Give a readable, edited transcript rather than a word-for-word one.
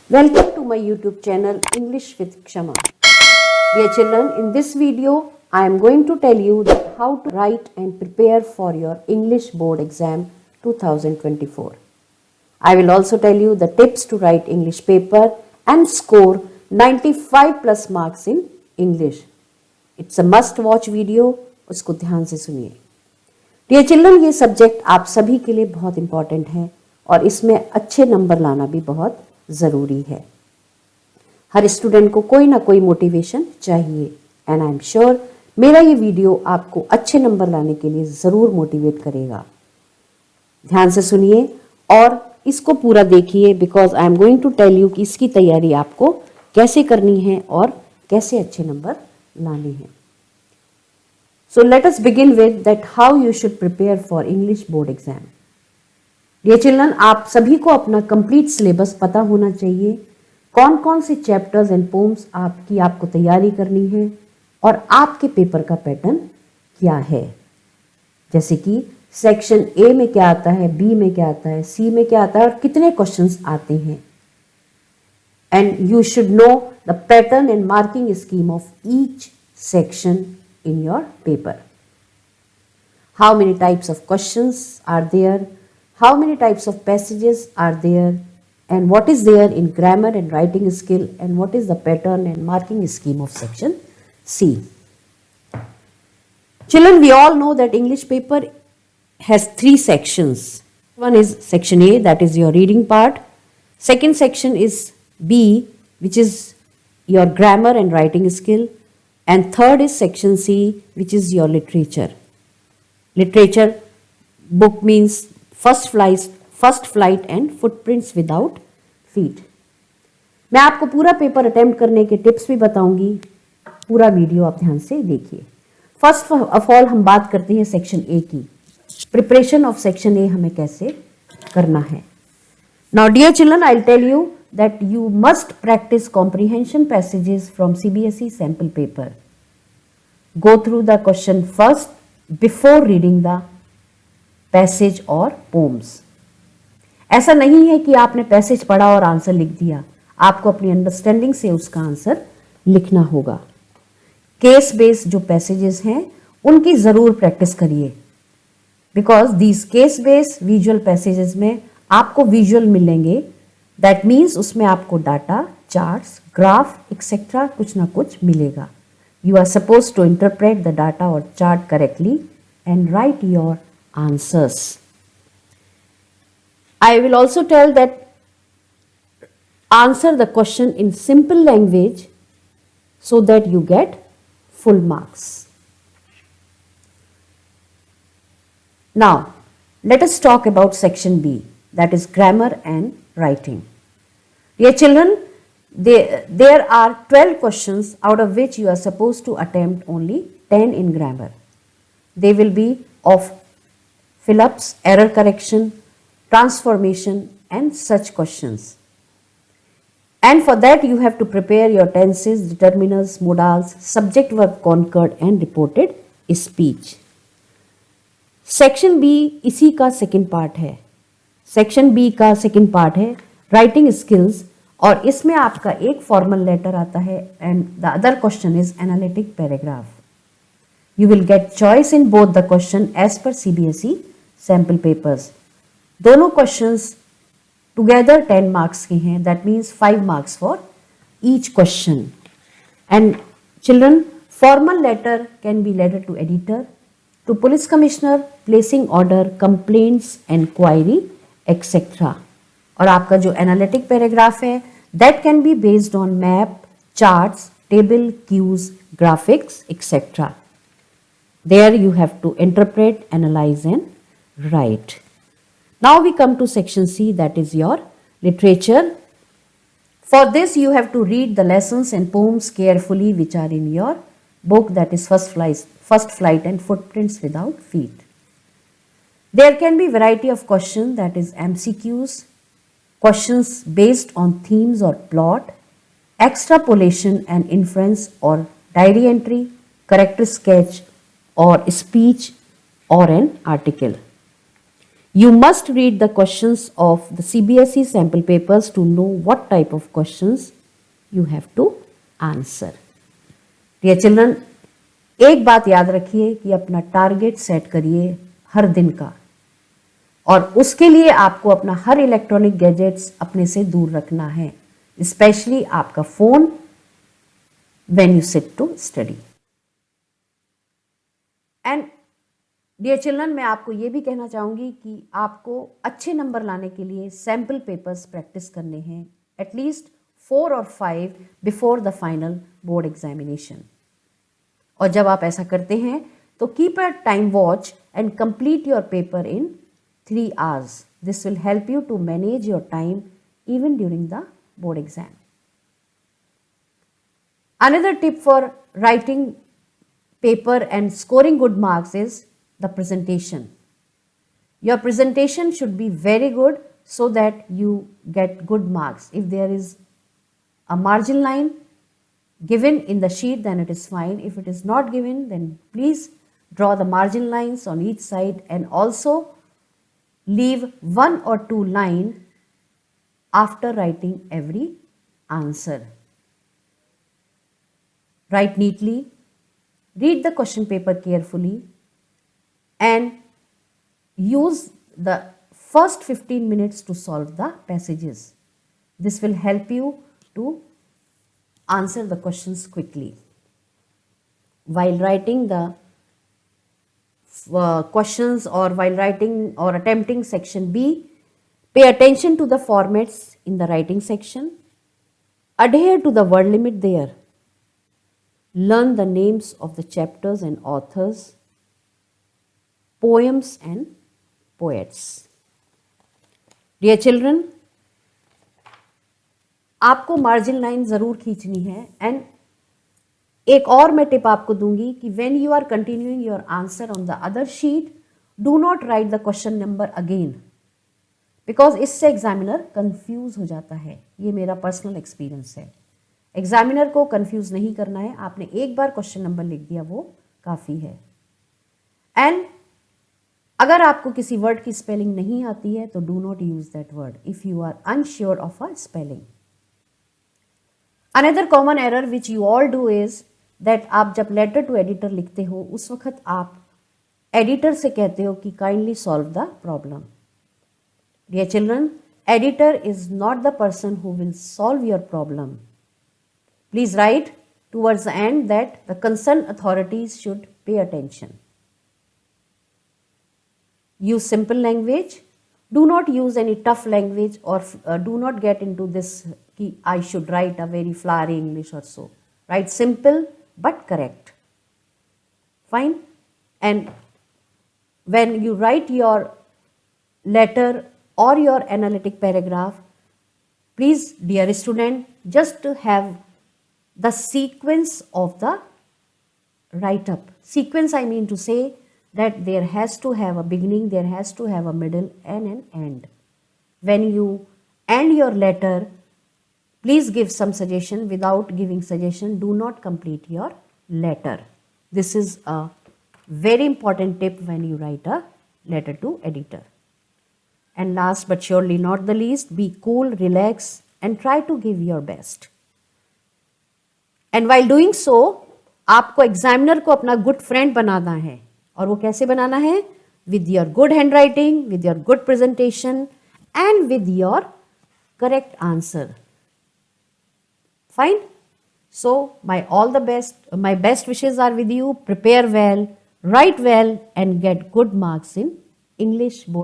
Welcome to my YouTube channel English with Kshama. Dear children, in this video I am going to tell you how to write and prepare for your English board exam 2024. I will also tell you the tips to write English paper and score 95 plus marks in English. It's a must watch video, उसको ध्यान से सुनिए. Dear children, ये subject आप सभी के लिए बहुत इंपॉर्टेंट है और इसमें अच्छे नंबर लाना भी बहुत ज़रूरी है. हर स्टूडेंट को कोई ना कोई मोटिवेशन चाहिए एंड आई एम श्योर मेरा ये वीडियो आपको अच्छे नंबर लाने के लिए ज़रूर मोटिवेट करेगा. ध्यान से सुनिए और इसको पूरा देखिए because I am going to tell you कि इसकी तैयारी आपको कैसे करनी है और कैसे अच्छे नंबर लाने हैं. So let us begin with that how you should prepare for English board exam. Dear children, आप सभी को अपना complete syllabus पता होना चाहिए. कौन कौन से chapters and poems आपको तैयारी करनी है और आपके पेपर का पैटर्न क्या है. जैसे कि सेक्शन A में क्या आता है, B में क्या आता है, C में क्या आता है और कितने क्वेश्चंस आते हैं. And you should know the pattern and marking scheme of each section in your paper. How many types of questions are there, how many types of passages are there, and what is there in grammar and writing skill, and what is the pattern and marking scheme of section C. Children, we all know that English paper has 3 sections. One is section A, that is your reading part. Second section is B, which is your grammar and writing skill. And third is section C, which is your literature. Literature book means first flight and footprints without feet. मैं आपको पूरा paper attempt करने के tips भी बताऊंगी. पूरा video आप ध्यान से देखिए. फर्स्ट ऑफ ऑल हम बात करते हैं सेक्शन ए की. प्रिपरेशन ऑफ सेक्शन ए हमें कैसे करना है. Now dear children, I will tell you that you must practice comprehension passages from CBSE sample paper. Go through the question first before reading the passage or poems. ऐसा नहीं है कि आपने passage पढ़ा और आंसर लिख दिया. आपको अपनी अंडरस्टैंडिंग से उसका आंसर लिखना होगा. केस बेस्ड जो पैसेजेस हैं उनकी ज़रूर प्रैक्टिस करिए because these case based visual passages में आपको विजुअल मिलेंगे. दैट मीन्स उसमें आपको डाटा, चार्ट्स, ग्राफ एक्सेट्रा कुछ ना कुछ मिलेगा. You are suppose to interpret the data और chart correctly and write your answers. I will also tell that answer the question in simple language so that you get full marks. Now, let us talk about section B, that is grammar and writing. Dear children, there are 12 questions out of which you are supposed to attempt only 10 in grammar. They will be of fill-ups, error correction, transformation and such questions. And for that you have to prepare your tenses, determiners, modals, subject verb concord and reported speech. Section B इसी का second part है. Section B का second part है writing skills और इसमें आपका एक formal letter आता है and the other question is analytic paragraph. You will get choice in both the question as per CBSE sample papers. दोनों क्वेश्चंस टुगेदर 10 मार्क्स के हैं. That means 5 marks for each question. And children, formal letter can be letter to editor, to police commissioner, placing order, complaints, inquiry etcetera. और आपका जो analytic paragraph है that can be based on map, charts, table, cues, graphics etcetera. There you have to interpret, analyse and write. Now we come to section C, that is your literature. For this you have to read the lessons and poems carefully which are in your book, that is First Flight and Footprints Without Feet. There can be variety of questions, that is MCQs, questions based on themes or plot, extrapolation and inference or diary entry, character sketch or speech or an article. You must read the questions of the CBSE sample papers to know what type of questions you have to answer. Dear children, एक बात याद रखिए कि अपना target set करिए हर दिन का, और उसके लिए आपको अपना हर इलेक्ट्रॉनिक गैजेट्स अपने से दूर रखना है, स्पेशली आपका phone, when you sit to study. And dear children, मैं आपको ये भी कहना चाहूंगी कि आपको अच्छे नंबर लाने के लिए सैम्पल पेपर्स प्रैक्टिस करने हैं, एटलीस्ट 4 और 5 before the final board examination. और जब आप ऐसा करते हैं तो keep a time watch and complete your paper in 3 hours. This will help you to manage your time even during the board exam. Another tip for writing paper and scoring good marks is the presentation. Your presentation should be very good so that you get good marks. If there is a margin line given in the sheet, then it is fine. If it is not given, then please draw the margin lines on each side and also leave 1 or 2 lines after writing every answer. Write neatly, read the question paper carefully, and use the first 15 minutes to solve the passages. This will help you to answer the questions quickly. While writing the questions, or while writing or attempting section B, pay attention to the formats in the writing section. Adhere to the word limit there. Learn the names of the chapters and authors, poems and poets. Dear children, आपको margin line ज़रूर खींचनी है. And एक और मैं tip आपको दूंगी कि when you are continuing your answer on the other sheet, do not write the question number again, because इससे एग्जामिनर कंफ्यूज हो जाता है. ये मेरा पर्सनल एक्सपीरियंस है. एग्जामिनर को कंफ्यूज नहीं करना है. आपने एक बार क्वेश्चन नंबर लिख दिया, वो काफ़ी है. एंड अगर आपको किसी वर्ड की स्पेलिंग नहीं आती है तो do not use that word if you are unsure of a spelling. Another common error which you all do is that आप जब लेटर टू एडिटर लिखते हो उस वक्त आप एडिटर से कहते हो कि kindly solve the problem. Dear children, editor is not the person who will solve your problem. Please write towards the end that the concern authorities should pay attention. Use simple language. Do not use any tough language, or do not get into this ki I should write a very flowery English or so. Write simple but correct. Fine. And when you write your letter or your analytic paragraph, please, dear student, just have the sequence of the write-up. Sequence, I mean to say that there has to have a beginning, there has to have a middle and an end. When you end your letter, please give some suggestion. Without giving suggestion, do not complete your letter. This is a very important tip when you write a letter to editor. And last but surely not the least, be cool, relax and try to give your best. And while doing so, आपको examiner को अपना good friend बनाना है. और वो कैसे बनाना है? With your good hand writing, with your good presentation and with your correct answer. Fine. So my best wishes are with you. Prepare well, write well and get good marks in English board.